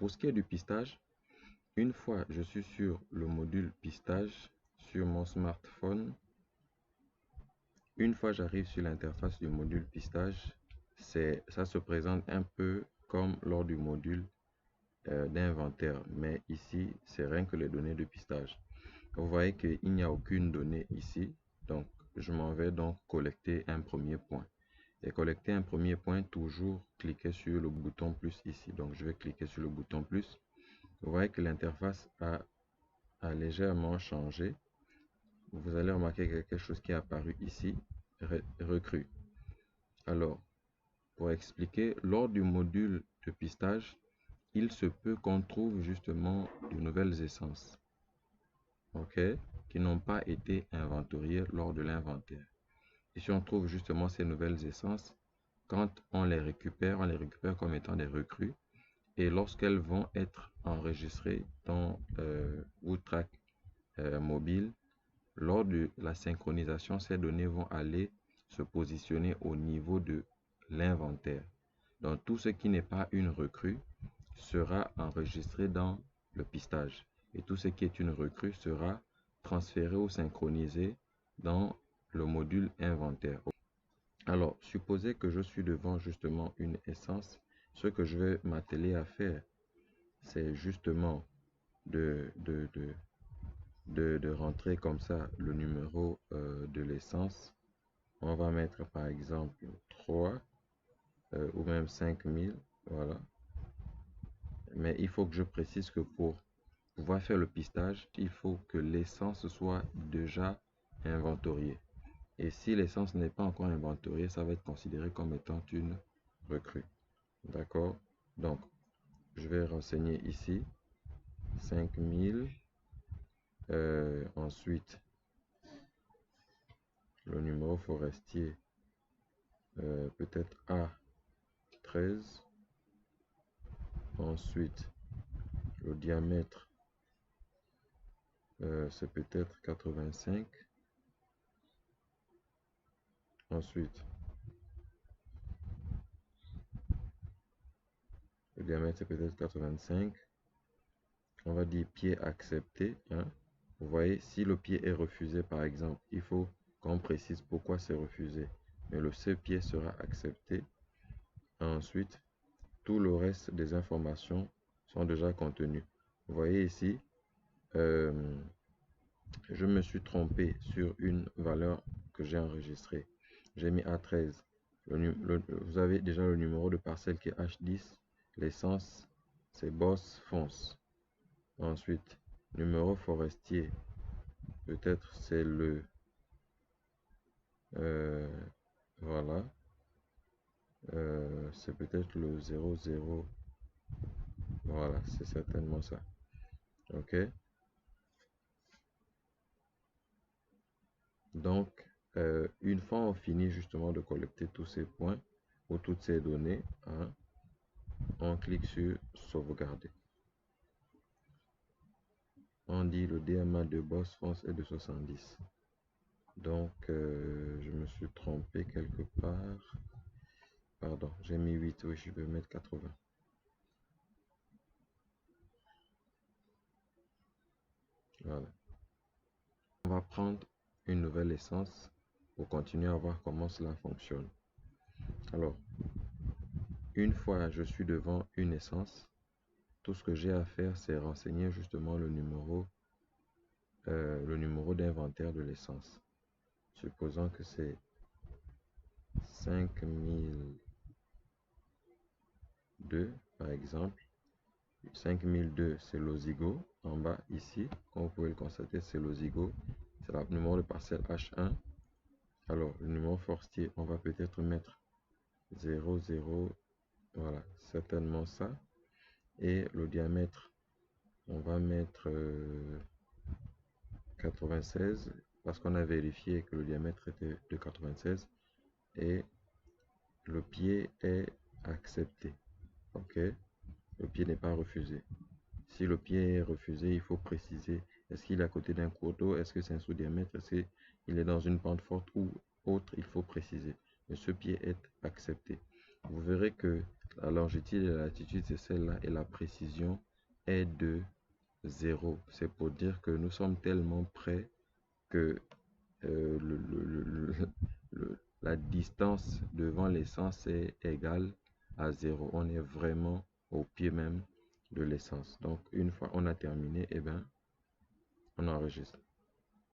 Pour ce qui est du pistage, une fois je suis sur le module pistage sur mon smartphone, une fois j'arrive sur l'interface du module pistage, ça se présente un peu comme lors du module d'inventaire, mais ici c'est rien que les données de pistage. Vous voyez qu'il n'y a aucune donnée ici, donc je m'en vais donc collecter un premier point. Et collecter un premier point, toujours cliquer sur le bouton plus ici. Donc je vais cliquer sur le bouton plus. Vous voyez que l'interface a légèrement changé. Vous allez remarquer quelque chose qui est apparu ici, recrue. Alors, pour expliquer, lors du module de pistage, il se peut qu'on trouve justement de nouvelles essences, ok, qui n'ont pas été inventoriées lors de l'inventaire. Et si on trouve justement ces nouvelles essences, quand on les récupère comme étant des recrues. Et lorsqu'elles vont être enregistrées dans WooTrack mobile, lors de la synchronisation, ces données vont aller se positionner au niveau de l'inventaire. Donc tout ce qui n'est pas une recrue sera enregistré dans le pistage. Et tout ce qui est une recrue sera transféré ou synchronisé dans le module inventaire. Alors, supposez que je suis devant justement une essence. Ce que je vais m'atteler à faire, c'est justement de rentrer comme ça le numéro de l'essence. On va mettre par exemple 3 ou même 5000. Voilà. Mais il faut que je précise que pour pouvoir faire le pistage, il faut que l'essence soit déjà inventoriée. Et si l'essence n'est pas encore inventoriée, ça va être considéré comme étant une recrue. D'accord? Donc, je vais renseigner ici 5000. Ensuite, le numéro forestier, peut-être A13. Ensuite, le diamètre, c'est peut-être 85. Ensuite, le diamètre, c'est peut-être 85. On va dire pied accepté. Hein. Vous voyez, si le pied est refusé, par exemple, il faut qu'on précise pourquoi c'est refusé. Mais ce pied sera accepté. Ensuite, tout le reste des informations sont déjà contenues. Vous voyez ici, je me suis trompé sur une valeur que j'ai enregistrée. J'ai mis A13. Vous avez déjà le numéro de parcelle qui est H10. L'essence, c'est Boss Fonce. Ensuite, numéro forestier, peut-être c'est le... voilà. C'est peut-être le 00. Voilà, c'est certainement ça. Ok. Donc, une fois on finit justement de collecter tous ces points ou toutes ces données, hein, on clique sur sauvegarder. On dit le DMA de Boss France est de 70. Donc, je me suis trompé quelque part. Pardon, j'ai mis 8, oui, je vais mettre 80. Voilà. On va prendre une nouvelle essence pour continuer à voir comment cela fonctionne. Alors, une fois je suis devant une essence, tout ce que j'ai à faire, c'est renseigner justement le numéro d'inventaire de l'essence. Supposons que c'est 5002 par exemple. 5002, c'est l'Ozigo en bas ici. Comme vous pouvez le constater, c'est l'Ozigo. C'est le numéro de parcelle H1. Alors, le numéro forestier, on va peut-être mettre 00. Voilà, certainement ça. Et le diamètre, on va mettre 96 parce qu'on a vérifié que le diamètre était de 96 et le pied est accepté. Ok, le pied n'est pas refusé. Si le pied est refusé, il faut préciser, est-ce qu'il est à côté d'un cours d'eau, est-ce que c'est un sous-diamètre, est-ce qu'il est dans une pente forte ou autre, il faut préciser. Mais ce pied est accepté. Vous verrez que La longitude et la latitude, c'est celle-là, et la précision est de 0. C'est pour dire que nous sommes tellement près que la distance devant l'essence est égale à 0. On est vraiment au pied même de l'essence. Donc, une fois on a terminé, eh ben, on enregistre.